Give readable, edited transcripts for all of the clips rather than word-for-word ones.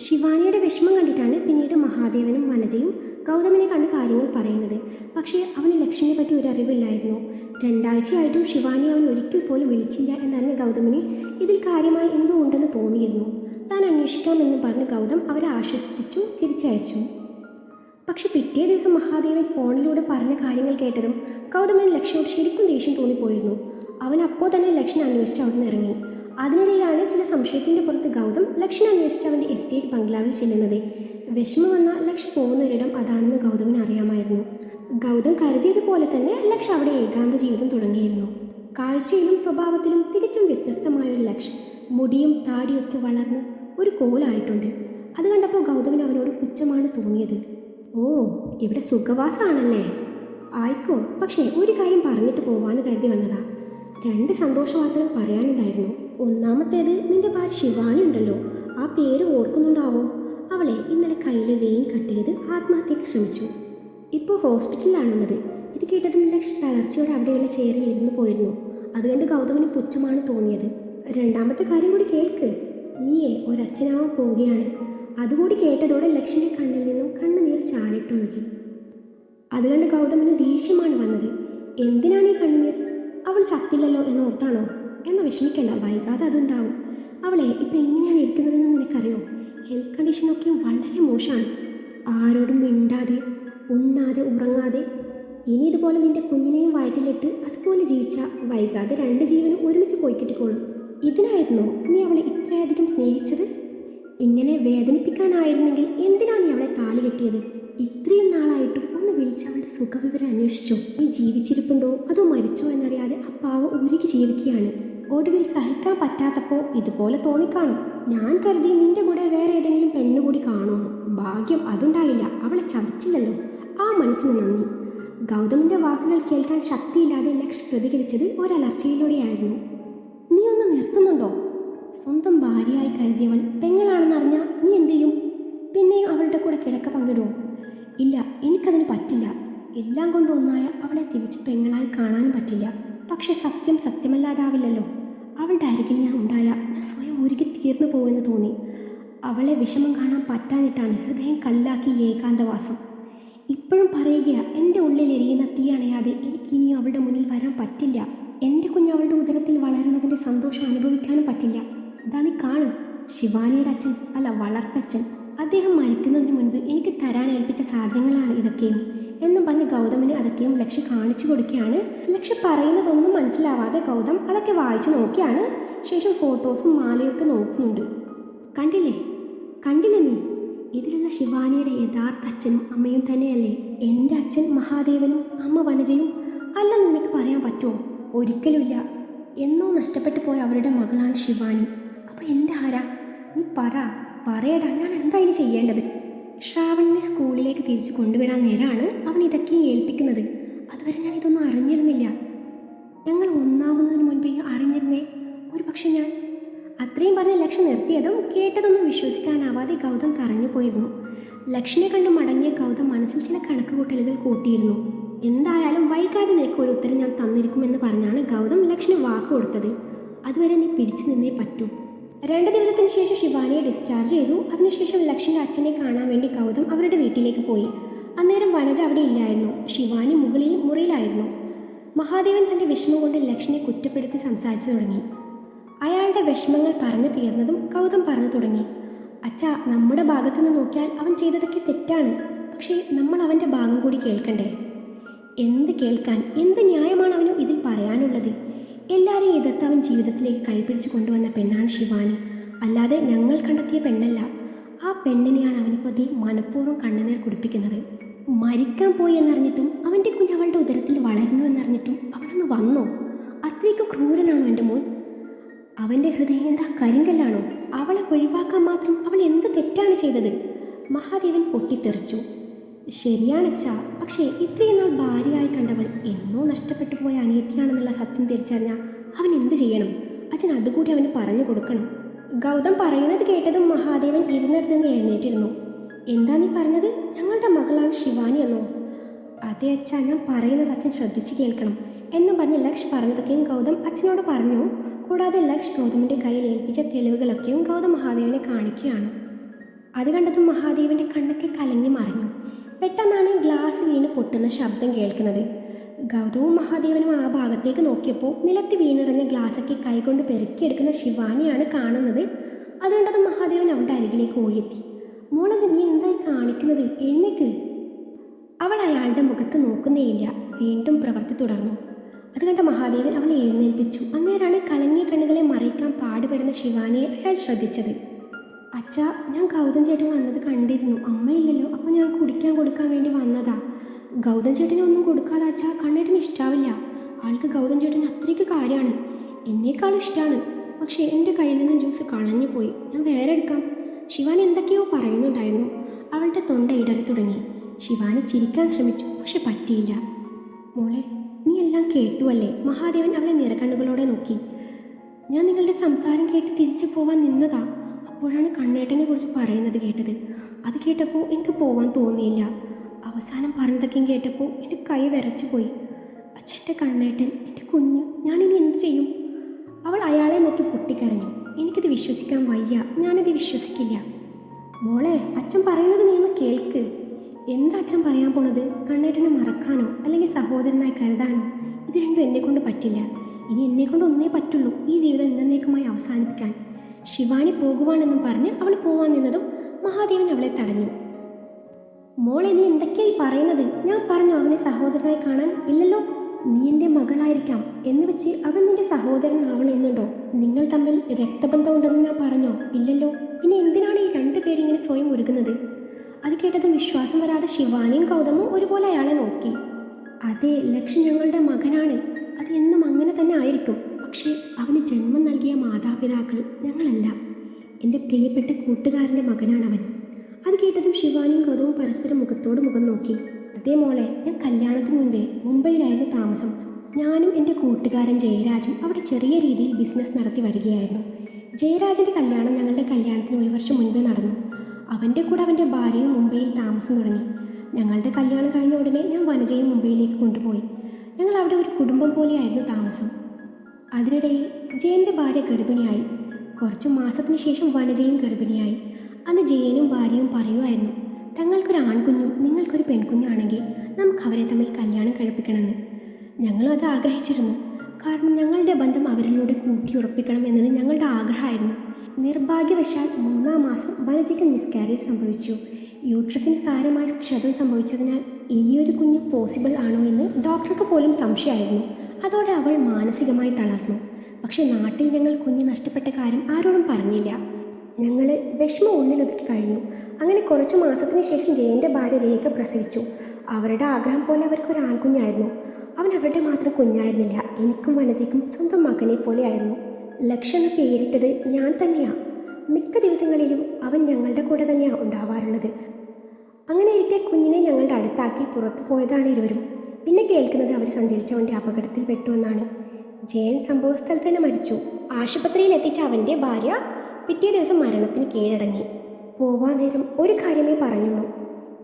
ശിവാനിയുടെ വിഷമം കണ്ടിട്ടാണ് പിന്നീട് മഹാദേവനും വനജയും ഗൗതമിനെ കണ്ട് കാര്യങ്ങൾ പറയുന്നത്. പക്ഷേ അവന് ലക്ഷ്യനെ പറ്റി ഒരു അറിവില്ലായിരുന്നു. 2 ആഴ്ചയായിട്ടും ശിവാനി അവൻ ഒരിക്കൽ പോലും വിളിച്ചില്ല എന്നറിഞ്ഞ ഗൗതമിന് ഇതിൽ കാര്യമായി എന്തോ ഉണ്ടെന്ന് തോന്നിയിരുന്നു. താൻ അന്വേഷിക്കാമെന്ന് പറഞ്ഞ് ഗൗതം അവരെ ആശ്വസിപ്പിച്ചു തിരിച്ചയച്ചു. പക്ഷെ പിറ്റേ ദിവസം മഹാദേവൻ ഫോണിലൂടെ പറഞ്ഞ കാര്യങ്ങൾ കേട്ടതും ഗൗതമിന് ലക്ഷ്യോട് ശരിക്കും ദേഷ്യം തോന്നിപ്പോയിരുന്നു. അവൻ അപ്പോൾ തന്നെ ലക്ഷ്യം അന്വേഷിച്ച് അവിടെ നിന്ന് ഇറങ്ങി. അതിനിടയിലാണ് ചില സംശയത്തിൻ്റെ പുറത്ത് ഗൗതം ലക്ഷ്യം അന്വേഷിച്ച് അവൻ്റെ എസ്റ്റേറ്റ് ബംഗ്ലാവിൽ ചെല്ലുന്നത്. വിഷമം വന്ന ലക്ഷ്യം പോകുന്നൊരിടം അതാണെന്ന് ഗൗതമിന് അറിയാമായിരുന്നു. ഗൗതം കരുതിയതുപോലെ തന്നെ ലക്ഷ്യം അവിടെ ഏകാന്ത ജീവിതം തുടങ്ങിയിരുന്നു. കാഴ്ചയിലും സ്വഭാവത്തിലും തികച്ചും വ്യത്യസ്തമായ ഒരു ലക്ഷ്യം. മുടിയും താടിയൊക്കെ വളർന്ന് ഒരു കോലായിട്ടുണ്ട്. അത് കണ്ടപ്പോൾ ഗൗതമിന് അവനോട് പുച്ഛമാണ് തോന്നിയത്. ഓ, ഇവിടെ സുഖവാസമാണല്ലേ? ആയിക്കോ, പക്ഷേ ഒരു കാര്യം പറഞ്ഞിട്ട് പോവാന്ന് കരുതി വന്നതാ. 2 സന്തോഷ വാർത്തകൾ പറയാനുണ്ടായിരുന്നു. ഒന്നാമത്തേത്, നിന്റെ ഭാര്യ ശിവാനി ഉണ്ടല്ലോ, ആ പേര് ഓർക്കുന്നുണ്ടാവോ? അവളെ ഇന്നലെ കയ്യിൽ വെയിൻ കട്ട് ചെയ്ത് ആത്മഹത്യക്ക് ശ്രമിച്ചു. ഇപ്പോൾ ഹോസ്പിറ്റലിലാണുള്ളത്. ഇത് കേട്ടതും ലക്ഷ്യ തളർച്ചയോടെ അവിടെയുള്ള ചെയറിൽ ഇരുന്ന് പോയിരുന്നു. അതുകൊണ്ട് ഗൗതമിന് പുച്ഛമാണ് തോന്നിയത്. രണ്ടാമത്തെ കാര്യം കൂടി കേൾക്ക്. നീയെ ഒരച്ഛനാവാൻ പോവുകയാണ്. അതുകൂടി കേട്ടതോടെ ലക്ഷ്യൻ്റെ കണ്ണിൽ നിന്നും കണ്ണുനീർ ചാരിട്ടൊഴുകി. അതുകണ്ട് ഗൗതമിന് ദേഷ്യമാണ് വന്നത്. എന്തിനാണ് ഈ കണ്ണുനീർ? അവൾ ചത്തില്ലല്ലോ എന്നോർത്താണോ? എന്ന വിഷമിക്കണ്ട, വൈകാതെ അതുണ്ടാവും. അവളെ ഇപ്പം എങ്ങനെയാണ് ഇരിക്കുന്നതെന്ന് നിനക്കറിയോ? ഹെൽത്ത് കണ്ടീഷനൊക്കെയും വളരെ മോശമാണ്. ആരോടും മിണ്ടാതെ, ഉണ്ണാതെ, ഉറങ്ങാതെ. ഇനി ഇതുപോലെ നിന്റെ കുഞ്ഞിനെയും വയറ്റിലിട്ട് അതുപോലെ ജീവിച്ച വൈകാതെ 2 ജീവനും ഒരുമിച്ച് പോയി കിട്ടിക്കോളും. ഇതിനായിരുന്നോ നീ അവളെ ഇത്രയധികം സ്നേഹിച്ചത്? ഇങ്ങനെ വേദനിപ്പിക്കാനായിരുന്നെങ്കിൽ എന്തിനാ നീ അവളെ താലി കെട്ടിയത്? ഇത്രയും നാളായിട്ടും ഒന്ന് വിളിച്ച് അവളുടെ സുഖവിവരം അന്വേഷിച്ചോ? നീ ജീവിച്ചിരിപ്പുണ്ടോ അതോ മരിച്ചോ എന്നറിയാതെ ആ പാവം ഉരുകി ജീവിക്കുകയാണ്. ഒടുവിൽ സഹിക്കാൻ പറ്റാത്തപ്പോൾ ഇതുപോലെ തോന്നിക്കാണും. ഞാൻ കരുതി നിന്റെ കൂടെ വേറെ ഏതെങ്കിലും പെണ്ണുകൂടി കാണുമെന്ന്. ഭാഗ്യം അതുണ്ടായില്ല. അവളെ ചതിച്ചില്ലല്ലോ. ആ മനസ്സിന് നന്ദി. ഗൗതമിൻ്റെ വാക്കുകൾ കേൾക്കാൻ ശക്തിയില്ലാതെ ലക്ഷ്യ പ്രതികരിച്ചത് ഒരലർച്ചയിലൂടെയായിരുന്നു. നീ ഒന്ന് നിർത്തുന്നുണ്ടോ? സ്വന്തം ഭാര്യയായി കരുതിയവൾ പെങ്ങളാണെന്നറിഞ്ഞാൽ നീ എന്തു ചെയ്യും? പിന്നെയും അവളുടെ കൂടെ കിടക്ക പങ്കിടുമോ? ഇല്ല, എനിക്കതിന് പറ്റില്ല. എല്ലാം കൊണ്ട് ഒന്നായ അവളെ തിരിച്ച് പെങ്ങളായി കാണാനും പറ്റില്ല. പക്ഷെ സത്യം സത്യമല്ലാതാവില്ലല്ലോ. അവളുടെ അരികിൽ ഞാൻ ഉണ്ടായ ഞാൻ സ്വയം ഉരുകി തീർന്നു പോകുമെന്ന് തോന്നി. അവളെ വിഷമം കാണാൻ പറ്റാഞ്ഞിട്ടാണ് ഹൃദയം കല്ലാക്കി ഏകാന്തവാസം. ഇപ്പോഴും പറയുക, എൻ്റെ ഉള്ളിൽ എരിയുന്ന തീ അണയാതെ എനിക്കിനിയും അവളുടെ മുന്നിൽ വരാൻ പറ്റില്ല. എൻ്റെ കുഞ്ഞ് അവളുടെ ഉദരത്തിൽ വളരുന്നതിൻ്റെ സന്തോഷം അനുഭവിക്കാനും പറ്റില്ല. ഇതാ നീ കാണ്, ശിവാനിയുടെ അച്ഛൻ, അല്ല വളർത്തച്ഛൻ, അദ്ദേഹം മരിക്കുന്നതിന് മുൻപ് എനിക്ക് തരാൻ ഏൽപ്പിച്ച സാധനങ്ങളാണ് ഇതൊക്കെയും എന്നും പറഞ്ഞ് ഗൗതമിന് അതൊക്കെയും ലക്ഷ്യ കാണിച്ചു കൊടുക്കുകയാണ്. ലക്ഷ്യ പറയുന്നതൊന്നും മനസ്സിലാവാതെ ഗൗതം അതൊക്കെ വായിച്ചു നോക്കിയാണ്. ശേഷം ഫോട്ടോസും മാലയൊക്കെ നോക്കുന്നുണ്ട്. കണ്ടില്ലേ കണ്ടില്ലേ നീ? ഇതിലുള്ള ശിവാനിയുടെ യഥാർത്ഥ അച്ഛനും അമ്മയും തന്നെയല്ലേ എൻ്റെ അച്ഛൻ മഹാദേവനും അമ്മ വനജയും? അല്ലെന്ന് നിനക്ക് പറയാൻ പറ്റുമോ? ഒരിക്കലുമില്ല. എന്നോ നഷ്ടപ്പെട്ടു പോയ അവരുടെ മകളാണ് ശിവാനി. അപ്പോൾ എൻ്റെ ആരാ? നീ പറയടാ, ഞാൻ എന്താ ഇനി ചെയ്യേണ്ടത്? ശ്രാവണിനെ സ്കൂളിലേക്ക് തിരിച്ചു കൊണ്ടുവിടാൻ നേരമാണ് അവൻ ഇതൊക്കെയും ഏൽപ്പിക്കുന്നത്. അതുവരെ ഞാൻ ഇതൊന്നും അറിഞ്ഞിരുന്നില്ല. ഞങ്ങൾ ഒന്നാകുന്നതിന് മുൻപേ അറിഞ്ഞിരുന്നേ ഒരു പക്ഷെ ഞാൻ. അത്രയും പറഞ്ഞ് ലക്ഷ്യം നിർത്തിയതും കേട്ടതൊന്നും വിശ്വസിക്കാനാവാതെ ഗൗതം കരഞ്ഞു പോയിരുന്നു. ലക്ഷ്യനെ കണ്ട് മടങ്ങിയ ഗൗതം മനസ്സിൽ ചില കണക്കുകൂട്ടലുകൾ കൂട്ടിയിരുന്നു. എന്തായാലും വൈകാതെ നിനക്ക് ഒരു ഉത്തരം ഞാൻ തന്നിരിക്കുമെന്ന് പറഞ്ഞാണ് ഗൗതം ലക്ഷ്യന് വാക്ക് കൊടുത്തത്. അതുവരെ നീ പിടിച്ചു നിന്നേ പറ്റൂ. 2 ദിവസത്തിന് ശേഷം ശിവാനിയെ ഡിസ്ചാർജ് ചെയ്തു. അതിനുശേഷം ലക്ഷ്യൻ്റെ അച്ഛനെ കാണാൻ വേണ്ടി ഗൗതം അവരുടെ വീട്ടിലേക്ക് പോയി. അന്നേരം വനജ അവിടെ ഇല്ലായിരുന്നു. ശിവാനി മുകളിൽ മുറിയിലായിരുന്നു. മഹാദേവൻ തൻ്റെ വിഷമം കൊണ്ട് ലക്ഷ്യനെ കുറ്റപ്പെടുത്തി സംസാരിച്ചു തുടങ്ങി. അയാളുടെ വിഷമങ്ങൾ പറഞ്ഞു തീർന്നതും ഗൗതം പറഞ്ഞു തുടങ്ങി. അച്ഛാ, നമ്മുടെ ഭാഗത്തു നിന്ന് നോക്കിയാൽ അവൻ ചെയ്തതൊക്കെ തെറ്റാണ്. പക്ഷേ നമ്മൾ അവൻ്റെ ഭാഗം കൂടി കേൾക്കണ്ടേ? എന്ത് കേൾക്കാൻ? എന്ത് ന്യായമാണ് അവന് ഇതിൽ പറയാനുള്ളത്? എല്ലാവരെയും എതിർത്ത് അവൻ ജീവിതത്തിലേക്ക് കൈപിടിച്ച് കൊണ്ടുവന്ന പെണ്ണാണ് ശിവാനി, അല്ലാതെ ഞങ്ങൾ കണ്ടെത്തിയ പെണ്ണല്ല. ആ പെണ്ണിനെയാണ് അവനിപ്പോൾ മനഃപൂർവ്വം കണ്ണുനീർ കുടിപ്പിക്കുന്നത്. മരിക്കാൻ പോയി എന്നറിഞ്ഞിട്ടും അവൻ്റെ കുഞ്ഞ് അവളുടെ ഉദരത്തിൽ വളരുന്നു എന്നറിഞ്ഞിട്ടും അവനൊന്ന് വന്നോ? അത്രയ്ക്ക് ക്രൂരനാണോ എൻ്റെ മോൻ? അവൻ്റെ ഹൃദയം എന്താ കരിങ്കല്ലാണോ? അവളെ ഒഴിവാക്കാൻ മാത്രം അവൾ എന്ത് തെറ്റാണ് ചെയ്തത്? മഹാദേവൻ പൊട്ടിത്തെറിച്ചു. ശരിയാണച്ചാ, പക്ഷേ ഇത്രയും നാൾ ഭാര്യയായി കണ്ടവൾ എന്നോ നഷ്ടപ്പെട്ടു പോയ അനിയത്തിയാണെന്നുള്ള സത്യം തിരിച്ചറിഞ്ഞാൽ അവൻ എന്ത് ചെയ്യണം? അച്ഛൻ അതുകൂടി അവന് പറഞ്ഞു കൊടുക്കണം. ഗൗതം പറയുന്നത് കേട്ടതും മഹാദേവൻ ഇരുന്നിടത്ത് നിന്ന് എഴുന്നേറ്റിരുന്നു. എന്താ നീ പറഞ്ഞത്? ഞങ്ങളുടെ മകളാണ് ശിവാനി എന്നോ? അതെ അച്ഛാ, ഞാൻ പറയുന്നത് അച്ഛൻ ശ്രദ്ധിച്ച് കേൾക്കണം എന്ന് പറഞ്ഞ് ലക്ഷ് പറഞ്ഞതൊക്കെയും ഗൗതം അച്ഛനോട് പറഞ്ഞു. കൂടാതെ ലക്ഷ് ഗൗതമിൻ്റെ കയ്യിൽ ഏൽപ്പിച്ച തെളിവുകളൊക്കെയും ഗൗതം മഹാദേവനെ കാണിക്കുകയാണ്. അത് കണ്ടതും മഹാദേവൻ്റെ കണ്ണൊക്കെ കലങ്ങി മറിഞ്ഞു. പെട്ടെന്നാണ് ഗ്ലാസ് വീണ് പൊട്ടുന്ന ശബ്ദം കേൾക്കുന്നത്. ഗൗതവും മഹാദേവനും ആ ഭാഗത്തേക്ക് നോക്കിയപ്പോൾ നിലത്ത് വീണിറങ്ങിയ ഗ്ലാസ്സൊക്കെ കൈകൊണ്ട് പെറുക്കിയെടുക്കുന്ന ശിവാനിയാണ് കാണുന്നത്. അത് കണ്ടതും മഹാദേവൻ അവളുടെ അരികിലേക്ക് ഓടിയെത്തി. മോളെന്ത് നീ എന്തായി കാണിക്കുന്നത്? എഴുന്നേക്ക്. അവൾ അയാളുടെ മുഖത്ത് നോക്കുന്നേയില്ല. വീണ്ടും പ്രവൃത്തി തുടർന്നു. അത് കണ്ട മഹാദേവൻ അവളെ എഴുന്നേൽപ്പിച്ചു. അന്നേരമാണ് കലങ്ങിയ കണ്ണുകളെ മറയ്ക്കാൻ പാടുപെടുന്ന ശിവാനിയെ അയാൾ ശ്രദ്ധിച്ചത്. അച്ഛാ, ഞാൻ ഗൗതം ചേട്ടൻ വന്നത് കണ്ടിരുന്നു. അമ്മയില്ലല്ലോ, അപ്പോൾ ഞാൻ കുടിക്കാൻ കൊടുക്കാൻ വേണ്ടി വന്നതാ. ഗൗതം ചേട്ടനെ ഒന്നും കൊടുക്കാതെ അച്ഛാ, കണ്ണേട്ടന് ഇഷ്ടാവില്ല. ആൾക്ക് ഗൗതം ചേട്ടന് അത്രയ്ക്ക് കാര്യമാണ്. എന്നേക്കാളും ഇഷ്ടമാണ്. പക്ഷേ എൻ്റെ കയ്യിൽ നിന്ന് ജ്യൂസ് കളഞ്ഞു പോയി. ഞാൻ വേറെ എടുക്കാം. ശിവാനി എന്തൊക്കെയോ പറയുന്നുണ്ടായിരുന്നു. അവളുടെ തൊണ്ട ഇടറി തുടങ്ങി. ശിവാനി ചിരിക്കാൻ ശ്രമിച്ചു, പക്ഷെ പറ്റിയില്ല. മോളെ, നീ എല്ലാം കേട്ടു അല്ലേ? മഹാദേവൻ അവളെ നിറകണ്ണുകളോടെ നോക്കി. ഞാൻ നിങ്ങളുടെ സംസാരം കേട്ട് തിരിച്ചു പോവാൻ നിന്നതാ. അപ്പോഴാണ് കണ്ണേട്ടനെ കുറിച്ച് പറയുന്നത് കേട്ടത്. അത് കേട്ടപ്പോൾ എനിക്ക് പോവാൻ തോന്നിയില്ല. അവസാനം പറഞ്ഞതൊക്കെയും കേട്ടപ്പോൾ എൻ്റെ കൈ വിറച്ചു പോയി. അച്ഛൻ്റെ കണ്ണേട്ടൻ, എൻ്റെ കുഞ്ഞ്, ഞാനിനി എന്ത് ചെയ്യും? അവൾ അയാളെ നോക്കി പൊട്ടിക്കരഞ്ഞു. എനിക്കിത് വിശ്വസിക്കാൻ വയ്യ. ഞാനിത് വിശ്വസിക്കില്ല. മോളെ, അച്ഛൻ പറയുന്നത് നീ ഒന്ന് കേൾക്ക്. എന്താ അച്ഛൻ പറയാൻ പോണത്? കണ്ണേട്ടനെ മറക്കാനോ അല്ലെങ്കിൽ സഹോദരനായി കരുതാനോ? ഇത് രണ്ടും എന്നെക്കൊണ്ട് പറ്റില്ല. ഇനി എന്നെക്കൊണ്ട് ഒന്നേ പറ്റുള്ളൂ, ഈ ജീവിതം എന്നേക്കുമായി അവസാനിപ്പിക്കാൻ. ശിവാനി പോകുവാണെന്നും പറഞ്ഞ് അവൾ പോവാൻ നിന്നതും മഹാദേവൻ അവളെ തടഞ്ഞു. മോളെ, നീ എന്തൊക്കെയായി പറയുന്നത്? ഞാൻ പറഞ്ഞു അവനെ സഹോദരനായി കാണാൻ ഇല്ലല്ലോ. നീ എൻ്റെ മകളായിരിക്കാം എന്ന് വെച്ച് അവൻ നിന്റെ സഹോദരനാവണമെന്നുണ്ടോ? നിങ്ങൾ തമ്മിൽ രക്തബന്ധമുണ്ടെന്ന് ഞാൻ പറഞ്ഞോ? ഇല്ലല്ലോ. പിന്നെ എന്തിനാണ് ഈ രണ്ടുപേരിങ്ങനെ സ്വയം ഒരുങ്ങുന്നത്? അത് കേട്ടതും വിശ്വാസം വരാതെ ശിവാനിയും ഗൗതമും ഒരുപോലെ അയാളെ നോക്കി. അതെ, ലക്ഷ്മി ഞങ്ങളുടെ മകനാണ്. അത് എന്നും അങ്ങനെ തന്നെ ആയിരിക്കും. പക്ഷേ അവന് ജന്മം നൽകിയ മാതാപിതാക്കൾ ഞങ്ങളല്ല. എൻ്റെ പ്രിയപ്പെട്ട കൂട്ടുകാരൻ്റെ മകനാണവൻ. അത് കേട്ടതും ശിവാനിയും ഗൗതവും പരസ്പരം മുഖത്തോട് മുഖം നോക്കി. അതേ മോളെ, ഞാൻ കല്യാണത്തിന് മുൻപേ മുംബൈയിലായിരുന്നു താമസം. ഞാനും എൻ്റെ കൂട്ടുകാരൻ ജയരാജും അവിടെ ചെറിയ രീതിയിൽ ബിസിനസ് നടത്തി വരികയായിരുന്നു. ജയരാജൻ്റെ കല്യാണം ഞങ്ങളുടെ കല്യാണത്തിന് 1 വർഷം മുൻപേ നടന്നു. അവൻ്റെ കൂടെ അവൻ്റെ ഭാര്യയും മുംബൈയിൽ താമസം തുടങ്ങി. ഞങ്ങളുടെ കല്യാണം കഴിഞ്ഞ ഉടനെ ഞാൻ വനജയും മുംബൈയിലേക്ക് കൊണ്ടുപോയി. ഞങ്ങൾ അവിടെ ഒരു കുടുംബം പോലെയായിരുന്നു താമസം. അതിനിടയിൽ ജയൻ്റെ ഭാര്യ ഗർഭിണിയായി. കുറച്ച് മാസത്തിന് ശേഷം വനജയും ഗർഭിണിയായി. അന്ന് ജയനും ഭാര്യയും പറയുമായിരുന്നു, തങ്ങൾക്കൊരു ആൺകുഞ്ഞും നിങ്ങൾക്കൊരു പെൺകുഞ്ഞാണെങ്കിൽ നമുക്ക് അവരെ തമ്മിൽ കല്യാണം കഴിപ്പിക്കണമെന്ന്. ഞങ്ങളും അത് ആഗ്രഹിച്ചിരുന്നു. കാരണം ഞങ്ങളുടെ ബന്ധം അവരിലൂടെ കൂട്ടിയുറപ്പിക്കണം എന്നത് ഞങ്ങളുടെ ആഗ്രഹമായിരുന്നു. നിർഭാഗ്യവശാൽ 3-ാം മാസം വനജയ്ക്ക് മിസ്കാരേജ് സംഭവിച്ചു. യൂട്രസിന് സാരമായ ക്ഷതം സംഭവിച്ചതിനാൽ ഇനിയൊരു കുഞ്ഞ് പോസിബിൾ ആണോ എന്ന് ഡോക്ടർക്ക് പോലും സംശയമായിരുന്നു. അതോടെ അവൾ മാനസികമായി തളർന്നു. പക്ഷേ നാട്ടിൽ ഞങ്ങൾ കുഞ്ഞ് നഷ്ടപ്പെട്ട കാര്യം ആരോടും പറഞ്ഞില്ല. ഞങ്ങൾ വിഷമം ഉള്ളിലൊതുക്കി കഴിഞ്ഞു. അങ്ങനെ കുറച്ച് മാസത്തിന് ശേഷം ജയൻ്റെ ഭാര്യ രേഖ പ്രസവിച്ചു. അവരുടെ ആഗ്രഹം പോലെ അവർക്കൊരു ആൺകുഞ്ഞായിരുന്നു. അവൻ അവരുടെ മാത്രം കുഞ്ഞായിരുന്നില്ല, എനിക്കും വനജയ്ക്കും സ്വന്തം മകനെ പോലെയായിരുന്നു. ലക്ഷ്യം എന്ന് പേരിട്ടത് ഞാൻ തന്നെയാണ്. മിക്ക ദിവസങ്ങളിലും അവൻ ഞങ്ങളുടെ കൂടെ തന്നെയാണ് ഉണ്ടാവാറുള്ളത്. അങ്ങനെ ഇരിക്കെ കുഞ്ഞിനെ ഞങ്ങളുടെ അടുത്താക്കി പുറത്തു പോയതാണ് ഇരുവരും. പിന്നെ കേൾക്കുന്നത് അവർ സഞ്ചരിച്ചവൻ്റെ അപകടത്തിൽ പെട്ടുവെന്നാണ്. ജയൻ സംഭവസ്ഥലത്ത് തന്നെ മരിച്ചു. ആശുപത്രിയിൽ എത്തിച്ച അവൻ്റെ ഭാര്യ പിറ്റേ ദിവസം മരണത്തിന് കീഴടങ്ങി. പോവാൻ നേരം ഒരു കാര്യമേ പറഞ്ഞുള്ളൂ,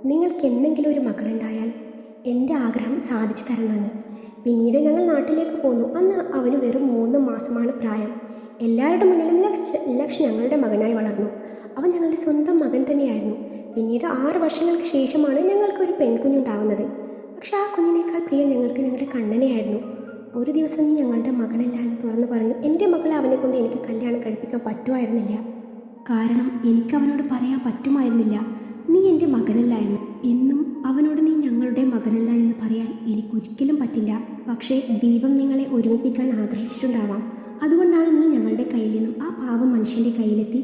നിങ്ങൾക്ക് എന്തെങ്കിലും ഒരു മകളുണ്ടായാൽ എൻ്റെ ആഗ്രഹം സാധിച്ചു തരണമെന്ന്. പിന്നീട് ഞങ്ങൾ നാട്ടിലേക്ക് പോന്നു. അന്ന് അവന് വെറും 3 മാസമാണ് പ്രായം. എല്ലാവരുടെ മുന്നിലും ലക്ഷ്യം ഞങ്ങളുടെ മകനായി വളർന്നു. അവൻ ഞങ്ങളുടെ സ്വന്തം മകൻ തന്നെയായിരുന്നു. പിന്നീട് 6 വർഷങ്ങൾക്ക് ശേഷമാണ് ഞങ്ങൾക്കൊരു പെൺകുഞ്ഞുണ്ടാവുന്നത്. പക്ഷെ ആ കുഞ്ഞിനേക്കാൾ പ്രിയം ഞങ്ങൾക്ക് ഞങ്ങളുടെ കണ്ണനെയായിരുന്നു. ഒരു ദിവസം നീ ഞങ്ങളുടെ മകനല്ല എന്ന് തുറന്നു പറഞ്ഞു എൻ്റെ മകളെ അവനെ കൊണ്ട് എനിക്ക് കല്യാണം കഴിപ്പിക്കാൻ പറ്റുമായിരുന്നില്ല. കാരണം എനിക്ക് അവനോട് പറയാൻ പറ്റുമായിരുന്നില്ല നീ എൻ്റെ മകനല്ല എന്ന്. ഇന്നും അവനോട് നീ ഞങ്ങളുടെ മകനല്ല എന്ന് പറയാൻ എനിക്കൊരിക്കലും പറ്റില്ല. പക്ഷേ ദൈവം നിങ്ങളെ ഒരുമിപ്പിക്കാൻ ആഗ്രഹിച്ചിട്ടുണ്ടാവാം. അതുകൊണ്ടാണ് നീ ഞങ്ങളുടെ കയ്യിൽ നിന്നും ആ പാവം മനുഷ്യൻ്റെ കയ്യിലെത്തി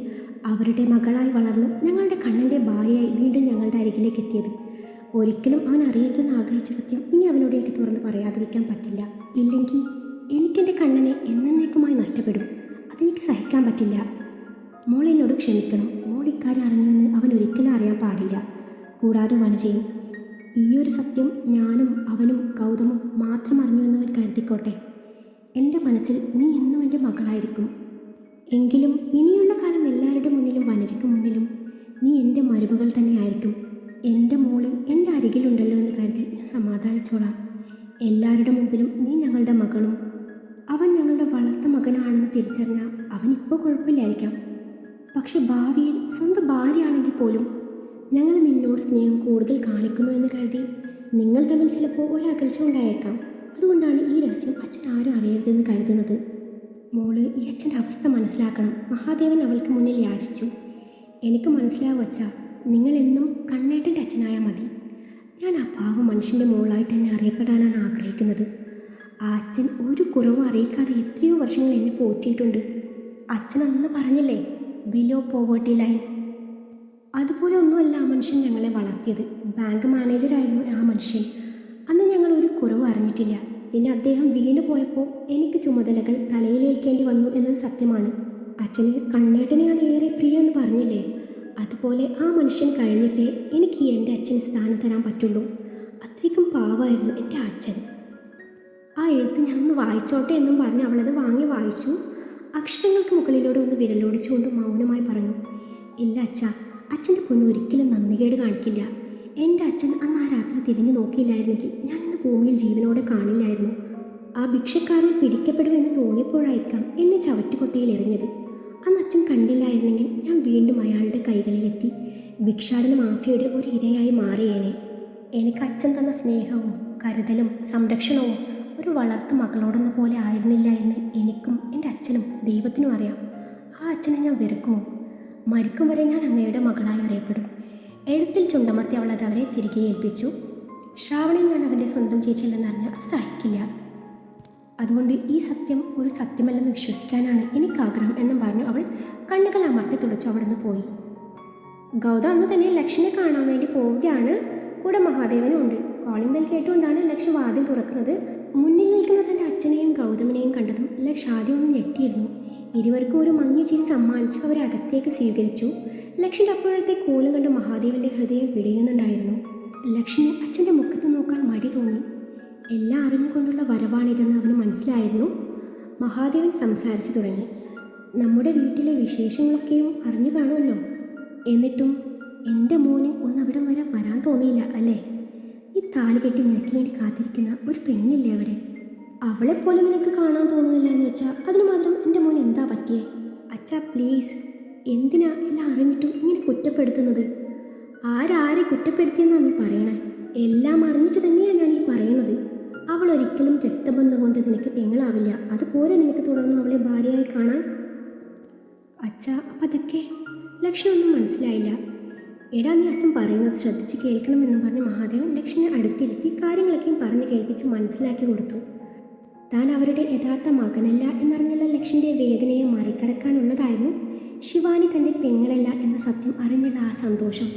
അവരുടെ മകളായി വളർന്ന് ഞങ്ങളുടെ കണ്ണൻ്റെ ഭാര്യയായി വീണ്ടും ഞങ്ങളുടെ അരികിലേക്ക് എത്തിയത്. ഒരിക്കലും അവൻ അറിയരുതെന്ന് ആഗ്രഹിച്ച സത്യം ഇനി അവനോട് എനിക്ക് തുറന്ന് പറയാതിരിക്കാൻ പറ്റില്ല. ഇല്ലെങ്കിൽ എനിക്കെൻ്റെ കണ്ണനെ എന്നേക്കുമായി നഷ്ടപ്പെടും. അതെനിക്ക് സഹിക്കാൻ പറ്റില്ല. മോൾ എന്നോട് ക്ഷമിക്കണം. മോൾ ഇക്കാര്യം അറിഞ്ഞുവെന്ന് അവൻ ഒരിക്കലും അറിയാൻ പാടില്ല. കൂടാതെ വനജയും. ഈയൊരു സത്യം ഞാനും അവനും ഗൗതമും മാത്രം അറിഞ്ഞുവെന്നവൻ കരുതിക്കോട്ടെ. എൻ്റെ മനസ്സിൽ നീ എന്നും എൻ്റെ മകളായിരിക്കും. എങ്കിലും ഇനിയുള്ള കാലം എല്ലാവരുടെ മുന്നിലും വനജയ്ക്ക് മുന്നിലും നീ എൻ്റെ മരുമകൾ തന്നെയായിരിക്കും. എൻ്റെ മോള് എൻ്റെ അരികിലുണ്ടല്ലോ എന്ന് കരുതി ഞാൻ സമാധാനിച്ചോളാം. എല്ലാവരുടെ മുമ്പിലും നീ ഞങ്ങളുടെ മകളും അവൻ ഞങ്ങളുടെ വളർത്ത മകനാണെന്ന് തിരിച്ചറിഞ്ഞാൽ അവനിപ്പോൾ കുഴപ്പമില്ലായിരിക്കാം. പക്ഷെ ഭാവിയിൽ സ്വന്തം ഭാര്യയാണെങ്കിൽ പോലും ഞങ്ങൾ നിന്നോട് സ്നേഹം കൂടുതൽ കാണിക്കുന്നു എന്ന് കരുതി നിങ്ങൾ തമ്മിൽ ചിലപ്പോൾ ഒരകൽച്ച ഉണ്ടായേക്കാം. അതുകൊണ്ടാണ് ഈ രഹസ്യം അച്ഛൻ ആരും അറിയരുതെന്ന് കരുതുന്നത്. മോള് ഈ അച്ഛൻ്റെ അവസ്ഥ മനസ്സിലാക്കണം. മഹാദേവൻ അവൾക്ക് മുന്നിൽ യാചിച്ചു. എനിക്ക് മനസ്സിലാവും അച്ഛാ, നിങ്ങളെന്നും കണ്ണേട്ടൻ്റെ അച്ഛനായാൽ മതി. ഞാൻ ആ പാവം മനുഷ്യൻ്റെ മോളായിട്ട് തന്നെ അറിയപ്പെടാനാണ് ആഗ്രഹിക്കുന്നത്. ആ അച്ഛൻ ഒരു കുറവും അറിയിക്കാതെ എത്രയോ വർഷങ്ങൾ എന്നെ പോറ്റിയിട്ടുണ്ട്. അച്ഛൻ അന്ന് പറഞ്ഞില്ലേ, ബിലോ പോവേർട്ടി ലൈൻ. അതുപോലെ ഒന്നുമല്ല ആ മനുഷ്യൻ ഞങ്ങളെ വളർത്തിയത്. ബാങ്ക് മാനേജറായിരുന്നു ആ മനുഷ്യൻ. അന്ന് ഞങ്ങൾ ഒരു കുറവ് അറിഞ്ഞിട്ടില്ല. പിന്നെ അദ്ദേഹം വീണു പോയപ്പോൾ എനിക്ക് ചുമതലകൾ തലയിലേൽക്കേണ്ടി വന്നു എന്നത് സത്യമാണ്. അച്ഛന് കണ്ണേട്ടനെയാണ് ഏറെ പ്രിയമെന്ന് പറഞ്ഞില്ലേ, അതുപോലെ ആ മനുഷ്യൻ കഴിഞ്ഞിട്ടേ എനിക്ക് എൻ്റെ അച്ഛന് സ്ഥാനം തരാൻ പറ്റുള്ളൂ. അത്രയ്ക്കും പാവമായിരുന്നു എൻ്റെ അച്ഛൻ. ആ എഴുത്ത് ഞാനൊന്ന് വായിച്ചോട്ടെ എന്നും പറഞ്ഞ് അവളത് വാങ്ങി വായിച്ചു. അക്ഷരങ്ങൾക്ക് മുകളിലൂടെ ഒന്ന് വിരലോടിച്ചുകൊണ്ട് മൗനമായി പറഞ്ഞു, ഇല്ല അച്ഛാ, അച്ഛൻ്റെ പൊന്ന് ഒരിക്കലും നന്ദികേട് കാണിക്കില്ല. എൻ്റെ അച്ഛൻ അന്ന് ആ രാത്രി തിരിഞ്ഞു നോക്കിയില്ലായിരുന്നെങ്കിൽ ഞാൻ ഇന്ന് ഭൂമിയിൽ ജീവനോടെ കാണില്ലായിരുന്നു. ആ ഭിക്ഷക്കാരൻ പിടിക്കപ്പെടുമെന്ന് തോന്നിയപ്പോഴായിരിക്കാം എന്നെ ചവറ്റുകൊട്ടയിൽ എറിഞ്ഞത്. അന്ന് അച്ഛൻ കണ്ടില്ലായിരുന്നെങ്കിൽ ഞാൻ വീണ്ടും അയാളുടെ കൈകളിലെത്തി ഭിക്ഷാടന മാഫിയയുടെ ഒരു ഇരയായി മാറിയേനെ. എനിക്ക് അച്ഛൻ തന്ന സ്നേഹവും കരുതലും സംരക്ഷണവും ഒരു വളർത്തു മകളോടൊന്നു പോലെ ആയിരുന്നില്ല എന്ന് എനിക്കും എൻ്റെ അച്ഛനും ദൈവത്തിനും അറിയാം. ആ അച്ഛനെ ഞാൻ വെറുക്കുമോ? മരിക്കും വരെ ഞാൻ അങ്ങയുടെ മകളായി അറിയപ്പെടും. എഴുത്തിൽ ചുണ്ടമർത്തി അവൾ അത് അവരെ തിരികെ ഏൽപ്പിച്ചു. ശ്രാവണി ഞാൻ അവൻ്റെ സ്വന്തം ചേച്ചിയല്ലെന്നറിഞ്ഞ് അത് സഹിക്കില്ല. അതുകൊണ്ട് ഈ സത്യം ഒരു സത്യമല്ലെന്ന് വിശ്വസിക്കാനാണ് എനിക്കാഗ്രഹം എന്നും പറഞ്ഞു അവൾ കണ്ണുകൾ അമർത്തി തുടച്ചു അവിടെ നിന്ന് പോയി. ഗൗതം അന്ന് തന്നെ ലക്ഷ്മിയെ കാണാൻ വേണ്ടി പോവുകയാണ്. കൂടെ മഹാദേവനും ഉണ്ട്. കോളിംഗ് ബെൽ കേട്ടുകൊണ്ടാണ് ലക്ഷ്മി വാതിൽ തുറക്കുന്നത്. മുന്നിൽ നിൽക്കുന്ന തൻ്റെ അച്ഛനെയും ഗൗതമിനെയും കണ്ടതും ലക്ഷ്മി ആദ്യം ഒന്ന് ഞെട്ടിയിരുന്നു. ഇരുവർക്കും ഒരു മങ്ങിയ ചിരി സമ്മാനിച്ചു അവരെ അകത്തേക്ക് സ്വീകരിച്ചു. ലക്ഷ്മിയുടെ അപ്പോഴത്തെ കോലം കണ്ട് മഹാദേവൻ്റെ ഹൃദയം പിടയുന്നുണ്ടായിരുന്നു. ലക്ഷ്മി അച്ഛൻ്റെ മുഖത്ത് നോക്കാൻ മടി തോന്നി. എല്ലാം അറിഞ്ഞുകൊണ്ടുള്ള വരവാണിതെന്ന് അവന് മനസ്സിലായിരുന്നു. മഹാദേവൻ സംസാരിച്ചു തുടങ്ങി. നമ്മുടെ വീട്ടിലെ വിശേഷങ്ങളൊക്കെയും അറിഞ്ഞു കാണുമല്ലോ. എന്നിട്ടും എൻ്റെ മോന് ഒന്നവിടം വരെ വരാൻ തോന്നിയില്ല അല്ലേ? ഈ താലി കെട്ടി നിനക്ക് വേണ്ടി കാത്തിരിക്കുന്ന ഒരു പെണ്ണില്ലേ അവിടെ? അവളെപ്പോലെ നിനക്ക് കാണാൻ തോന്നുന്നില്ല എന്ന് വെച്ചാൽ അതിന് മാത്രം എൻ്റെ മോൻ എന്താ പറ്റിയേ? അച്ഛാ പ്ലീസ്, എന്തിനാ എല്ലാം അറിഞ്ഞിട്ടും ഇങ്ങനെ കുറ്റപ്പെടുത്തുന്നത്? ആരാരെ കുറ്റപ്പെടുത്തിയെന്നാണ് നീ പറയണേ? എല്ലാം അറിഞ്ഞിട്ട് തന്നെയാണ് ഞാൻ ഈ പറയുന്നത്. അവൾ ഒരിക്കലും രക്തബന്ധം കൊണ്ട് നിനക്ക് പെങ്ങളാവില്ല. അതുപോലെ നിനക്ക് തുടർന്ന് അവളെ ഭാര്യയായി കാണാൻ. അച്ഛാ അപ്പം അതൊക്കെ ലക്ഷ്മണൊന്നും മനസ്സിലായില്ല. എടാ, നീ അച്ഛൻ പറയുന്നത് ശ്രദ്ധിച്ച് കേൾക്കണമെന്നും പറഞ്ഞ് മഹാദേവൻ ലക്ഷ്മണനെ അടുത്തിരുത്തി കാര്യങ്ങളൊക്കെയും പറഞ്ഞ് കേൾപ്പിച്ച് മനസ്സിലാക്കി കൊടുത്തു. താൻ അവരുടെ യഥാർത്ഥ മകനല്ല എന്നറിഞ്ഞുള്ള ലക്ഷ്മിൻ്റെ വേദനയെ മറികടക്കാനുള്ളതായിരുന്നു ശിവാനി തൻ്റെ പെങ്ങളല്ല എന്ന സത്യം അറിഞ്ഞുള്ള ആ സന്തോഷം.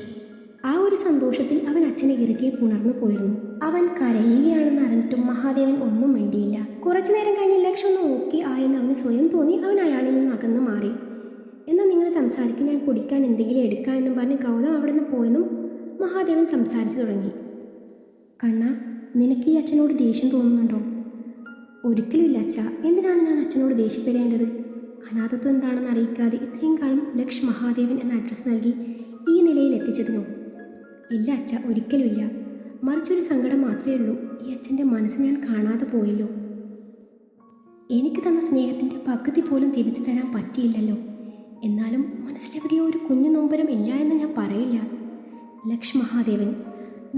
ആ ഒരു സന്തോഷത്തിൽ അവൻ അച്ഛനെ ഇറുകെ പുണർന്നു പോയിരുന്നു. അവൻ കരയുകയാണെന്ന് അറിഞ്ഞിട്ടും മഹാദേവൻ ഒന്നും മിണ്ടിയില്ല. കുറച്ചു നേരം കഴിഞ്ഞ് ലക്ഷ്മി ഒന്ന് ഓക്കെ ആയെന്ന് അവന് സ്വയം തോന്നി. അവൻ അയാളിൽ നിന്ന് അകന്നു മാറി. എന്നാൽ നിങ്ങൾ സംസാരിക്കും, ഞാൻ കുടിക്കാൻ എന്തെങ്കിലും എടുക്കാം എന്നും പറഞ്ഞ് ഗൗതം അവിടെ നിന്ന് പോയെന്നും മഹാദേവൻ സംസാരിച്ചു തുടങ്ങി. കണ്ണ, നിനക്ക് ഈ അച്ഛനോട് ദേഷ്യം തോന്നുന്നുണ്ടോ? ഒരിക്കലും ഇല്ല അച്ഛാ. എന്തിനാണ് ഞാൻ അച്ഛനോട് ദേഷ്യപ്പെടേണ്ടത്? അനാഥത്വം എന്താണെന്ന് അറിയിക്കാതെ ഇത്രയും കാലം ലക്ഷ് മഹാദേവൻ എന്ന അഡ്രസ്സ് നൽകി ഈ നിലയിൽ എത്തിച്ചതിനോ? ഇല്ല അച്ഛാ, ഒരിക്കലുമില്ല. മറിച്ചൊരു സങ്കടം മാത്രമേ ഉള്ളൂ. ഈ അച്ഛൻ്റെ മനസ്സ് ഞാൻ കാണാതെ പോയല്ലോ. എനിക്ക് തന്ന സ്നേഹത്തിൻ്റെ പകുതി പോലും തിരിച്ചു തരാൻ പറ്റിയില്ലല്ലോ. എന്നാലും മനസ്സിലെവിടെയോ ഒരു കുഞ്ഞു നൊമ്പരം ഇല്ല എന്ന് ഞാൻ പറയില്ല. ലക്ഷ് മഹാദേവൻ,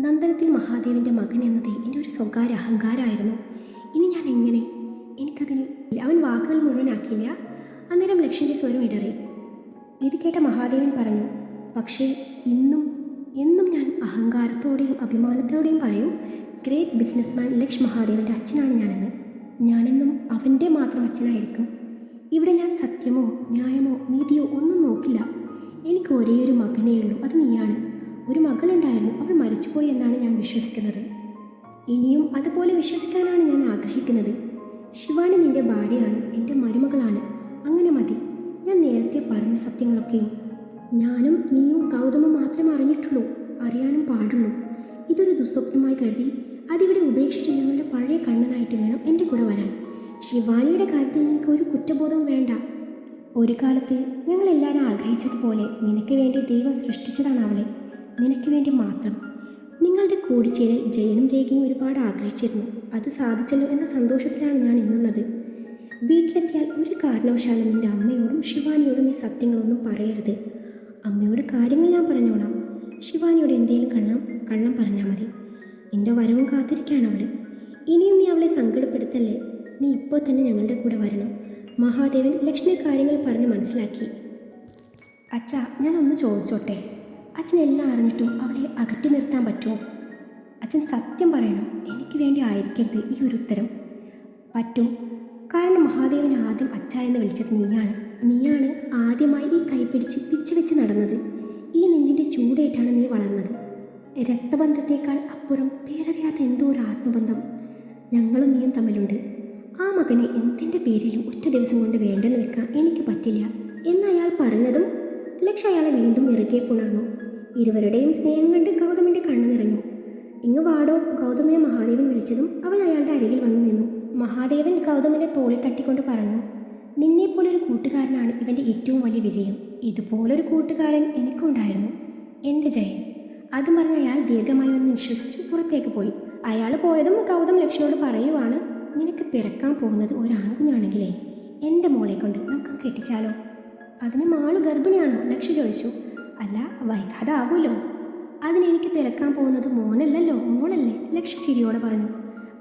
നന്ദനത്തിൽ മഹാദേവൻ്റെ മകൻ എന്നത് എൻ്റെ ഒരു സ്വകാര്യ അഹങ്കാരമായിരുന്നു. ഇനി ഞാൻ എങ്ങനെ? എനിക്കതിന് അവൻ വാക്കുകൾ മുഴുവനാക്കിയില്ല. അന്നേരം ലക്ഷ്മിൻ്റെ സ്വരം ഇടറി. ഇത് കേട്ട മഹാദേവൻ പറഞ്ഞു, പക്ഷേ എന്നും ഞാൻ അഹങ്കാരത്തോടെയും അഭിമാനത്തോടെയും പറയും, ഗ്രേറ്റ് ബിസിനസ്മാൻ ലക്ഷ് മഹാദേവൻ്റെ അച്ഛനാണ് ഞാനെന്ന്. ഞാനെന്നും അവൻ്റെ മാത്രം അച്ഛനായിരിക്കും. ഇവിടെ ഞാൻ സത്യമോ ന്യായമോ നീതിയോ ഒന്നും നോക്കില്ല. എനിക്ക് ഒരേ ഒരു മകനേ ഉള്ളൂ, അത് നീയാണ്. ഒരു മകളുണ്ടായിരുന്നു, അവൾ മരിച്ചുപോയി എന്നാണ് ഞാൻ വിശ്വസിക്കുന്നത്. ഇനിയും അതുപോലെ വിശ്വസിക്കാനാണ് ഞാൻ ആഗ്രഹിക്കുന്നത്. ശിവാനി നിൻ്റെ ഭാര്യയാണ്, എൻ്റെ മരുമകളാണ്. അങ്ങനെ മതി. ഞാൻ നേരത്തെ പറഞ്ഞ സത്യങ്ങളൊക്കെയും ഞാനും നീയും ഗൗതമും മാത്രമേ അറിഞ്ഞിട്ടുള്ളൂ, അറിയാനും പാടുള്ളൂ. ഇതൊരു ദുസ്വപ്നമായി കരുതി അതിവിടെ ഉപേക്ഷിച്ച് ഞങ്ങളുടെ പഴയ കണ്ണനായിട്ട് വേണം എൻ്റെ കൂടെ വരാൻ. ശിവാനിയുടെ കാര്യത്തിൽ നിനക്ക് ഒരു കുറ്റബോധവും വേണ്ട. ഒരു കാലത്ത് ഞങ്ങളെല്ലാവരും ആഗ്രഹിച്ചതുപോലെ നിനക്ക് വേണ്ടി ദൈവം സൃഷ്ടിച്ചതാണ് അവളെ, നിനക്ക് വേണ്ടി മാത്രം. നിങ്ങളുടെ കൂടിച്ചേരൽ ജയനും രേഖയും ഒരുപാട് ആഗ്രഹിച്ചിരുന്നു. അത് സാധിച്ചല്ലോ എന്ന സന്തോഷത്തിലാണ് ഞാൻ ഇന്നുള്ളത്. വീട്ടിലെത്തിയാൽ ഒരു കാരണവശാലും നിന്റെ അമ്മയോടും ശിവാനിയോടും ഈ സത്യങ്ങളൊന്നും പറയരുത്. അമ്മയോട് കാര്യങ്ങൾ ഞാൻ പറഞ്ഞോളാം. ശിവാനിയോട് എന്തേലും കള്ളം പറഞ്ഞാൽ മതി. നിന്റെ വരവും കാത്തിരിക്കുകയാണ് അവൾ. ഇനിയും നീ അവളെ സങ്കടപ്പെടുത്തല്ലേ. നീ ഇപ്പോൾ തന്നെ ഞങ്ങളുടെ കൂടെ വരണം. മഹാദേവൻ ലക്ഷ്മി കാര്യങ്ങൾ പറഞ്ഞ് മനസ്സിലാക്കി. അച്ഛാ, ഞാനൊന്ന് ചോദിച്ചോട്ടെ. അച്ഛൻ എല്ലാം അറിഞ്ഞിട്ടും അവളെ അകറ്റി നിർത്താൻ പറ്റുമോ? അച്ഛൻ സത്യം പറയണം. എനിക്ക് വേണ്ടി ആയിരിക്കരുത് ഈ ഒരു ഉത്തരം. പറ്റും. കാരണം മഹാദേവൻ ആദ്യം അച്ഛ എന്ന് വിളിച്ചത് നീയാണ് ആദ്യമായി ഈ കൈപിടിച്ച് വെച്ച് നടന്നത്. ഈ നെഞ്ചിൻ്റെ ചൂടേറ്റാണ് നീ വളർന്നത്. രക്തബന്ധത്തേക്കാൾ അപ്പുറം പേരറിയാത്ത എന്തോ ഒരു ആത്മബന്ധം ഞങ്ങളും നീയും തമ്മിലുണ്ട്. ആ മകനെ എന്തിൻ്റെ പേരിലും ഒറ്റ ദിവസം കൊണ്ട് വേണ്ടെന്ന് വെക്കാൻ എനിക്ക് പറ്റില്ല എന്നയാൾ പറഞ്ഞതും ലക്ഷ അയാളെ വീണ്ടും ഇറുകെ പുണർന്നു. ഇരുവരുടെയും സ്നേഹം കണ്ട് ഗൗതമിൻ്റെ കണ്ണു നിറഞ്ഞു. ഇങ്ങ് വാടോ, ഗൗതമിനെ മഹാദേവൻ വിളിച്ചതും അവൻ അയാളുടെ അരികിൽ വന്നു നിന്നു. മഹാദേവൻ ഗൗതമിനെ തോളിൽ തട്ടിക്കൊണ്ട് പറഞ്ഞു, നിന്നെപ്പോലൊരു കൂട്ടുകാരനാണ് ഇവൻ്റെ ഏറ്റവും വലിയ വിജയം. ഇതുപോലൊരു കൂട്ടുകാരൻ എനിക്കുണ്ടായിരുന്നു, എൻ്റെ ജയൻ. അതും പറഞ്ഞ് അയാൾ ദീർഘമായി ഒന്ന് നിശ്വസിച്ചു പുറത്തേക്ക് പോയി. അയാൾ പോയതും ഗൗതം ലക്ഷ്മിയോട് പറയുവാണ്, നിനക്ക് പിറക്കാൻ പോകുന്നത് ഒരാൺകുഞ്ഞാണെങ്കിലേ എൻ്റെ മോളെ കൊണ്ട് നമുക്ക് കെട്ടിച്ചാലോ? അതിന് മാള് ഗർഭിണിയാണോ? ലക്ഷ്യ ചോദിച്ചു. അല്ല, വൈകാതെ ആവുമല്ലോ. അതിനെനിക്ക് പിറക്കാൻ പോകുന്നത് മോനല്ലല്ലോ, മോളല്ലേ? ലക്ഷ്യ ചിരിയോടെ പറഞ്ഞു.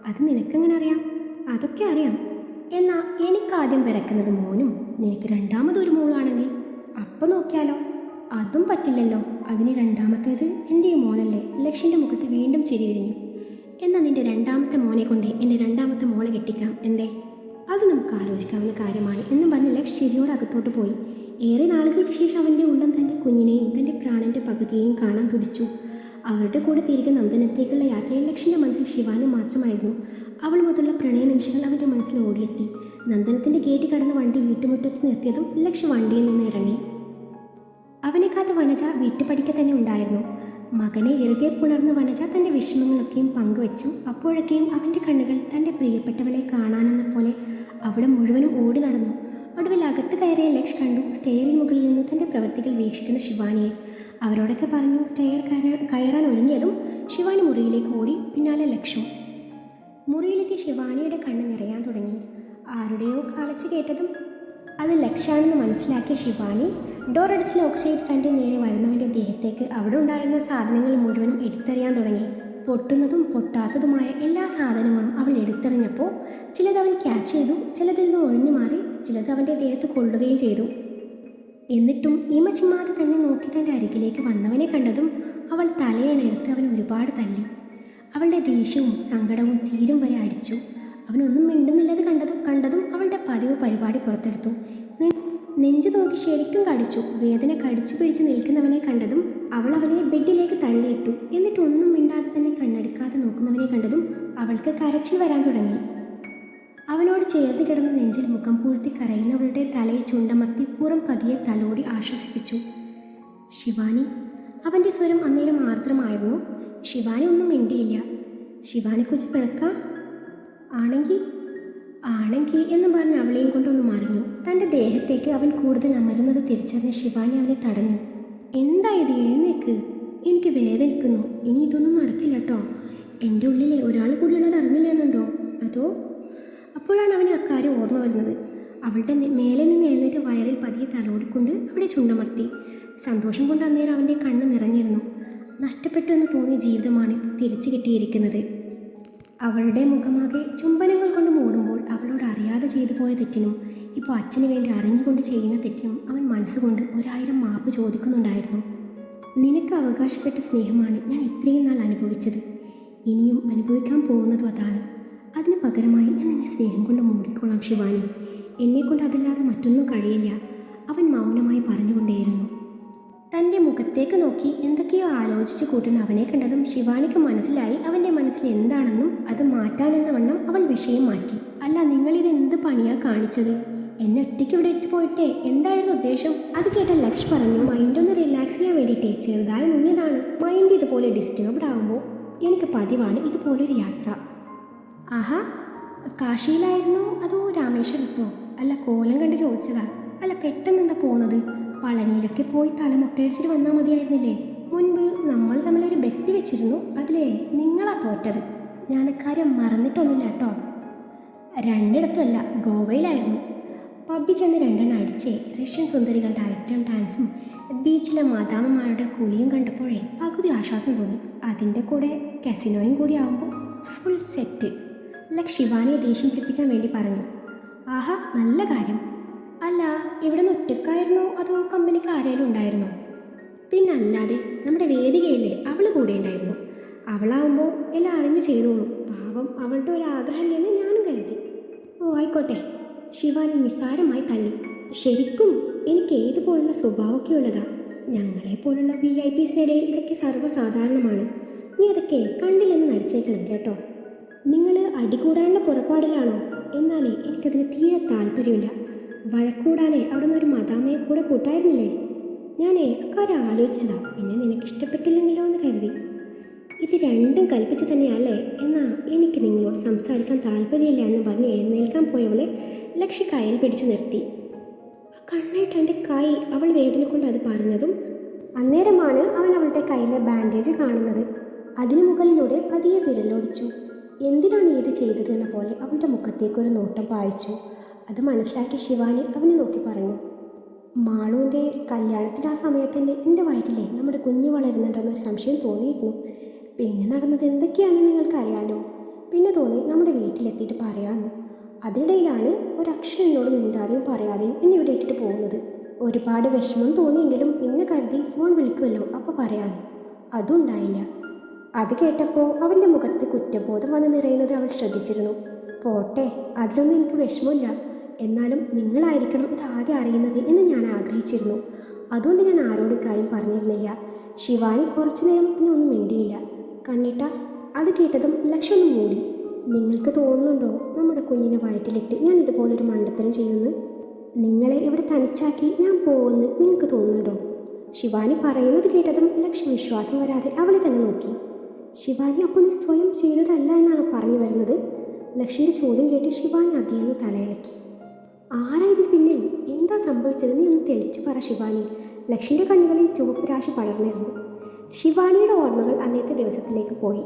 അത് നിനക്കെങ്ങനെ അറിയാം? അതൊക്കെ അറിയാം. എന്നാൽ എനിക്കാദ്യം പിറക്കുന്നത് മോനും നിനക്ക് രണ്ടാമതൊരു മോളാണെങ്കിൽ അപ്പം നോക്കിയാലോ? അതും പറ്റില്ലല്ലോ. അതിന് രണ്ടാമത്തേത് എൻ്റെ മോനല്ലേ? ലക്ഷ്യൻ്റെ മുഖത്ത് വീണ്ടും ചിരി വിരിഞ്ഞു. എന്നാൽ നിന്റെ രണ്ടാമത്തെ മോനെ കൊണ്ട് എൻ്റെ രണ്ടാമത്തെ മോളെ കെട്ടിക്കാം, എന്തേ? അത് നമുക്ക് ആലോചിക്കാവുന്ന കാര്യമാണ് എന്നും പറഞ്ഞ് ലക്ഷ് ചിരിയോട് അകത്തോട്ട് പോയി. ഏറെ നാളുകൾക്ക് ശേഷം അവൻ്റെ ഉള്ളം തൻ്റെ കുഞ്ഞിനെയും തൻ്റെ പ്രാണൻ്റെ പകുതിയെയും കാണാൻ തുടിച്ചു. അവരുടെ കൂടെ തിരികെ നന്ദനത്തേക്കുള്ള യാത്രയിൽ ലക്ഷ്യൻ്റെ മനസ്സിൽ ശിവാനി മാത്രമായിരുന്നു. അവൾ മുതലുള്ള പ്രണയ നിമിഷങ്ങൾ അവൻ്റെ മനസ്സിൽ ഓടിയെത്തി. നന്ദനത്തിൻ്റെ ഗേറ്റ് കടന്ന് വണ്ടി വീട്ടുമുറ്റത്ത് നിർത്തിയതും ലക്ഷ്യ വണ്ടിയിൽ നിന്ന് ഇറങ്ങി. അവനെ കാത്ത് വനജ വീട്ടുപടിക്ക് തന്നെ ഉണ്ടായിരുന്നു. മകനെ ഇറുകെ പുണർന്ന് വനജ തൻ്റെ വിഷമങ്ങളൊക്കെയും പങ്കുവച്ചു. അപ്പോഴൊക്കെയും അവൻ്റെ കണ്ണുകൾ തൻ്റെ പ്രിയപ്പെട്ടവളെ കാണാനെന്ന പോലെ അവിടെ മുഴുവനും ഓടി നടന്നു. ഒടുവിൽ അകത്ത് കയറിയ ലക്ഷ് കണ്ടു സ്റ്റെയറിന് മുകളിൽ നിന്ന് തൻ്റെ പ്രവൃത്തികൾ വീക്ഷിക്കുന്ന ശിവാനിയെ. അവരോടൊക്കെ പറഞ്ഞു സ്റ്റെയർ കയറാൻ ഒരുങ്ങിയതും ശിവാനി മുറിയിലേക്ക് ഓടി. പിന്നാലെ ലക്ഷും. മുറിയിലെത്തിയ ശിവാനിയുടെ കണ്ണ് നിറയാൻ തുടങ്ങി. ആരുടെയോ കാലച്ച് കേട്ടതും അത് ലക്ഷാണെന്ന് മനസ്സിലാക്കിയ ശിവാനി ഡോറടിച്ച് ലോക്ക് ചെയ്ത് തൻ്റെ നേരെ വരുന്നവൻ്റെ ദേഹത്തേക്ക് അവിടെ ഉണ്ടായിരുന്ന സാധനങ്ങൾ മുഴുവനും എടുത്തെറിയാൻ തുടങ്ങി. പൊട്ടുന്നതും പൊട്ടാത്തതുമായ എല്ലാ സാധനങ്ങളും അവൾ എടുത്തെറിഞ്ഞപ്പോൾ ചിലത് അവൻ ക്യാച്ച് ചെയ്തു, ചിലതിൽ നിന്ന് ഒഴിഞ്ഞു മാറി, ചിലത് അവൻ്റെ ദേഹത്ത് കൊള്ളുകയും ചെയ്തു. എന്നിട്ടും ഇമ ചിമ്മാതെ തന്നെ നോക്കി തൻ്റെ അരികിലേക്ക് വന്നവനെ കണ്ടതും അവൾ തലയണെടുത്ത് അവൻ ഒരുപാട് തല്ലി. അവളുടെ ദേഷ്യവും സങ്കടവും തീരും വരെ അടിച്ചു. അവനൊന്നും മിണ്ടുന്നില്ലത് കണ്ടതും അവളുടെ പതിവ് പരിപാടി പുറത്തെടുത്തു. നെഞ്ചു നോക്കി ശരിക്കും കടിച്ചു. വേദന കടിച്ചു പിടിച്ച് നിൽക്കുന്നവനെ കണ്ടതും അവൾ അവനെ ബെഡിലേക്ക് തള്ളിയിട്ടു. എന്നിട്ട് ഒന്നും മിണ്ടാതെ തന്നെ കണ്ണെടുക്കാതെ നോക്കുന്നവനെ കണ്ടതും അവൾക്ക് കരച്ചിൽ വരാൻ തുടങ്ങി. അവനോട് ചേർന്ന് കിടന്ന നെഞ്ചിൽ മുഖം പൂഴ്ത്തി കരയുന്നവളുടെ തലയെ ചുണ്ടമർത്തി പുറം പതിയെ തലോടി ആശ്വസിപ്പിച്ചു. ശിവാനി. അവൻ്റെ സ്വരം അന്നേരം ആർദ്രമായിരുന്നു. ശിവാനി ഒന്നും മിണ്ടിയില്ല. ശിവാനിക്കുറിച്ച് പിഴക്ക ആണെങ്കിൽ എന്ന് പറഞ്ഞ് അവളെയും കൊണ്ടൊന്ന് മറിഞ്ഞു. തൻ്റെ ദേഹത്തേക്ക് അവൻ കൂടുതൽ അമരുന്നത് തിരിച്ചറിഞ്ഞ ശിവാനി അവനെ തടഞ്ഞു. എന്താ ഇത്? എഴുന്നേക്ക്, എനിക്ക് വേദനിക്കുന്നു. ഇനി ഇതൊന്നും നടക്കില്ല കേട്ടോ. എൻ്റെ ഉള്ളിലെ ഒരാൾ കൂടിയുള്ളത് അറിഞ്ഞില്ലെന്നുണ്ടോ? അതോ? അപ്പോഴാണ് അവന് അക്കാര്യം ഓർമ്മ വരുന്നത്. അവളുടെ മേലെ നിന്ന് എഴുന്നേറ്റ് വയറിൽ പതിയെ തലോടിക്കൊണ്ട് അവിടെ ചുണ്ടമർത്തി. സന്തോഷം കൊണ്ട് അന്നേരം അവൻ്റെ കണ്ണ് നിറഞ്ഞിരുന്നു. നഷ്ടപ്പെട്ടു എന്ന് തോന്നിയ ജീവിതമാണ് ഇപ്പോൾ തിരിച്ചു കിട്ടിയിരിക്കുന്നത്. അവളുടെ മുഖമാകെ ചുംബനങ്ങൾ കൊണ്ട് മൂടുമ്പോൾ അവളോട് അറിയാതെ ചെയ്തു പോയ തെറ്റിനും ഇപ്പോൾ അച്ഛന് വേണ്ടി അറിഞ്ഞുകൊണ്ട് ചെയ്യുന്ന തെറ്റിനും അവൻ മനസ്സുകൊണ്ട് 1000 മാപ്പ് ചോദിക്കുന്നുണ്ടായിരുന്നു. നിനക്ക് അവകാശപ്പെട്ട സ്നേഹമാണ് ഞാൻ ഇത്രയും നാൾ അനുഭവിച്ചത്. ഇനിയും അനുഭവിക്കാൻ പോകുന്നതും അതാണ്. അതിന് പകരമായി ഞാൻ നിന്നെ സ്നേഹം കൊണ്ട് മൂടിക്കോളാം ശിവാനി. എന്നെക്കൊണ്ട് അതല്ലാതെ മറ്റൊന്നും കഴിയില്ല. അവൻ മൗനമായി പറഞ്ഞുകൊണ്ടേയിരുന്നു. തൻ്റെ മുഖത്തേക്ക് നോക്കി എന്തൊക്കെയോ ആലോചിച്ച് കൂട്ടുന്ന അവനെ കണ്ടതും ശിവാനിക്ക് മനസ്സിലായി അവൻ്റെ മനസ്സിൽ എന്താണെന്നും അത് മാറ്റാനെന്ന വണ്ണം അവൾ വിഷയം മാറ്റി. അല്ല, നിങ്ങളിത് എന്ത് പണിയാ കാണിച്ചത്? എന്നെ ഒറ്റയ്ക്ക് ഇവിടെ ഇട്ട് പോയിട്ടേ എന്തായിരുന്നു ഉദ്ദേശം? അത് കേട്ട ലക്ഷ് പറഞ്ഞു, മൈൻഡൊന്ന് റിലാക്സ് ചെയ്യാൻ വേണ്ടിയിട്ടേ ചെറുതായി മുങ്ങിയതാണ്. മൈൻഡ് ഇതുപോലെ ഡിസ്റ്റർബ്ഡ് ആകുമ്പോൾ എനിക്ക് പതിവാണ് ഇതുപോലൊരു യാത്ര. ആഹാ, കാശിയിലായിരുന്നോ അതോ രാമേശ്വരത്തോ? അല്ല, കോലം കണ്ട് ചോദിച്ചതാ. അല്ല, പെട്ടെന്ന് എന്താ പോകുന്നത്? പളനിയിലൊക്കെ പോയി തലമുട്ടയടിച്ചിട്ട് വന്നാൽ മതിയായിരുന്നില്ലേ? മുൻപ് നമ്മൾ തമ്മിലൊരു ബെറ്റ് വെച്ചിരുന്നു, അതിലേ നിങ്ങളാ തോറ്റത്. ഞാൻ അക്കാര്യം മറന്നിട്ടൊന്നുമില്ല കേട്ടോ. രണ്ടിടത്തുമല്ല, ഗോവയിലായിരുന്നു. പബ്ബിൽ ചെന്ന് രണ്ടെണ്ണം അടിച്ച് റഷ്യൻ സുന്ദരികളുടെ ഐറ്റം ഡാൻസും ബീച്ചിലെ മാതാമ്മമാരുടെ കുളിയും കണ്ടപ്പോഴേ പകുതി ആശ്വാസം തോന്നി. അതിൻ്റെ കൂടെ കസിനോയും കൂടി ആകുമ്പോൾ ഫുൾ സെറ്റ്. ശിവാനിയെ ദേഷ്യം പിടിപ്പിക്കാൻ വേണ്ടി പറഞ്ഞു. ആഹാ, നല്ല കാര്യം. അല്ല, ഇവിടെ നിന്ന് ഒറ്റക്കായിരുന്നോ അതോ കമ്പനിക്ക് ആരെങ്കിലും ഉണ്ടായിരുന്നോ? പിന്നല്ലാതെ, നമ്മുടെ വേദികയില്ലേ, അവൾ കൂടെ ഉണ്ടായിരുന്നു. അവളാവുമ്പോൾ എല്ലാം അറിഞ്ഞു ചെയ്തോളൂ. പാവം, അവളുടെ ഒരു ആഗ്രഹമില്ലെന്ന് ഞാനും കരുതി. ഓ ആയിക്കോട്ടെ, ശിവാനി നിസ്സാരമായി തള്ളി. ശരിക്കും എനിക്ക് ഏതുപോലുള്ള സ്വഭാവമൊക്കെ ഉള്ളതാ. ഞങ്ങളെപ്പോലുള്ള VIPസിനിടയിൽ ഇതൊക്കെ സർവ്വസാധാരണമാണ്. നീ അതൊക്കെ കണ്ടില്ലെന്ന് നടിച്ചേക്കണം കേട്ടോ. നിങ്ങൾ അടികൂടാനുള്ള പുറപ്പാടിലാണോ? എന്നാലേ എനിക്കതിന് തീരെ താല്പര്യമില്ല. വഴക്കൂടാനേ അവിടെ നിന്ന് ഒരു മദാമയെ കൂടെ കൂട്ടായിരുന്നില്ലേ? ഞാനേ അക്കാര്യം ആലോചിച്ചതാ. പിന്നെ നിനക്കിഷ്ടപ്പെട്ടില്ലെങ്കിലോ എന്ന് കരുതി. ഇത് രണ്ടും കൽപ്പിച്ച് തന്നെയല്ലേ? എന്നാൽ എനിക്ക് നിങ്ങളോട് സംസാരിക്കാൻ താല്പര്യമില്ല എന്ന് പറഞ്ഞ് എഴുന്നേൽക്കാൻ പോയവളെ ലക്ഷ്യ കയ്യിൽ പിടിച്ചു നിർത്തി. കണ്ണായിട്ട് എൻ്റെ കൈ അവൾ വേദന കൊണ്ട് അത് പറഞ്ഞതും അന്നേരമാണ് അവൻ അവളുടെ കയ്യിലെ ബാൻഡേജ് കാണുന്നത്. അതിനു മുകളിലൂടെ പതിയെ വിരലൊടിച്ചു. എന്തിനാ നീ ഇത് ചെയ്തത് എന്ന പോലെ അവളുടെ മുഖത്തേക്കൊരു നോട്ടം പായിച്ചു. അത് മനസ്സിലാക്കി ശിവാനി അവനെ നോക്കി പറഞ്ഞു. മാളുവിൻ്റെ കല്യാണത്തിൻ്റെ ആ സമയത്ത് തന്നെ എൻ്റെ വയറ്റിലെ നമ്മുടെ കുഞ്ഞ് വളരുന്നുണ്ടെന്നൊരു സംശയം തോന്നിയിരുന്നു. പിന്നെ നടന്നത് എന്തൊക്കെയാണെന്ന് നിങ്ങൾക്കറിയാലോ. പിന്നെ തോന്നി നമ്മുടെ വീട്ടിലെത്തിയിട്ട് പറയാമെന്ന്. അതിനിടയിലാണ് ഒരക്ഷരം എന്നോട് മിണ്ടാതെയും പറയാതെയും എന്നെ ഇവിടെ ഇട്ടിട്ട് പോകുന്നത്. ഒരുപാട് വിഷമം തോന്നിയെങ്കിലും പിന്നെ കരുതി ഫോൺ വിളിക്കുമല്ലോ, അപ്പോൾ പറയാമെന്ന്. അതും ഉണ്ടായില്ല. അത് കേട്ടപ്പോൾ അവൻ്റെ മുഖത്ത് കുറ്റബോധം വന്ന് നിറയുന്നത് അവൾ ശ്രദ്ധിച്ചിരുന്നു. പോട്ടെ, അതിലൊന്നും എനിക്ക് വിഷമമില്ല. എന്നാലും നിങ്ങളായിരിക്കണം ഇത് ആദ്യം അറിയുന്നത് എന്ന് ഞാൻ ആഗ്രഹിച്ചിരുന്നു. അതുകൊണ്ട് ഞാൻ ആരോടും കാര്യം പറഞ്ഞിരുന്നില്ല. ശിവാനി കുറച്ചു നേരം പിന്നെ ഒന്നും മിണ്ടിയില്ല. കണ്ണിട്ട അത് കേട്ടതും ലക്ഷ്യം മൂടി. നിങ്ങൾക്ക് തോന്നുന്നുണ്ടോ നമ്മുടെ കുഞ്ഞിനെ വയറ്റിലിട്ട് ഞാൻ ഇതുപോലൊരു മണ്ടത്തരം ചെയ്യുന്നു? നിങ്ങളെ ഇവിടെ തനിച്ചാക്കി ഞാൻ പോകുമെന്ന് നിങ്ങൾക്ക് തോന്നുന്നുണ്ടോ? ശിവാനി പറയുന്നത് കേട്ടതും ലക്ഷ്യം വിശ്വാസം വരാതെ അവളെ തന്നെ നോക്കി. ശിവാനി അപ്പോൾ നീ സ്വയം ചെയ്തതല്ല എന്നാണ് പറഞ്ഞു വരുന്നത്? ലക്ഷ്യൻ്റെ ചോദ്യം കേട്ട് ശിവാനി അതേന്ന് തലയിളക്കി. ആരാ ഇതിന് പിന്നിൽ? എന്താ സംഭവിച്ചത്? നീ ഒന്ന് തെളിച്ച് പറ ശിവാനി. ലക്ഷ്യൻ്റെ കണ്ണുകളിൽ ചുവപ്പ് രാശി പടർന്നിരുന്നു. ശിവാനിയുടെ ഓർമ്മകൾ അന്നത്തെ ദിവസത്തിലേക്ക് പോയി.